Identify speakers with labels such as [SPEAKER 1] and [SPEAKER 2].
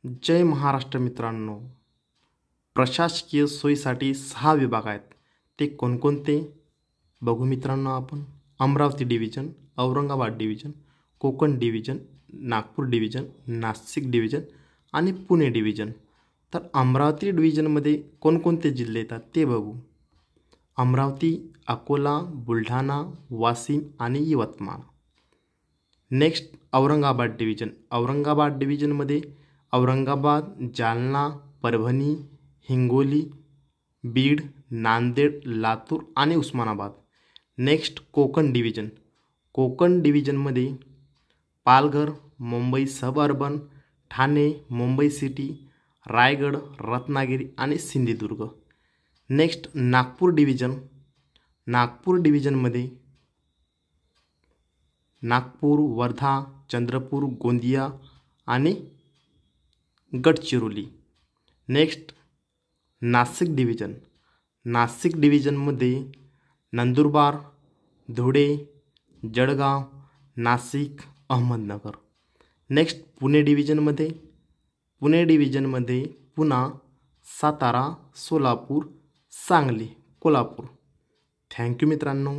[SPEAKER 1] जय महाराष्ट्र मित्रांनो. प्रशासकीय सोयीसाठी 6 विभाग आहेत. ते कोणकोणते बघू मित्रांनो आपण. Amravati division, Aurangabad division, Konkan division, Nagpur division, Nashik division आणि पुणे डिव्हिजन. तर अमरावती डिव्हिजनमध्ये कोणकोणते जिल्हे येतात ते बघू. अमरावती, अकोला, बुलढाणा, वाशिम आणि यवतमाळ. Next Aurangabad division. औरंगाबाद डिव्हिजनमध्ये औरंगाबाद, जालना, परभणी, हिंगोली, बीड, नांदेड, लातूर आणि उस्मानाबाद. Next Konkan division. कोकण डिव्हिजनमध्ये पालघर, मुंबई सबअर्बन, ठाणे, मुंबई सिटी, रायगड, रत्नागिरी आणि सिंधुदुर्ग. Next Nagpur division. नागपूर डिव्हिजनमध्ये नागपूर, वर्धा, चंद्रपूर, गोंदिया आणि गडचिरोली. Next Nashik division. नाशिक डिव्हिजनमध्ये नंदुरबार, धुळे, जळगाव, नाशिक, अहमदनगर. नेक्स्ट पुणे डिव्हिजनमध्ये पुणा, सातारा, सोलापूर, सांगली, कोल्हापूर. थँक्यू मित्रांनो.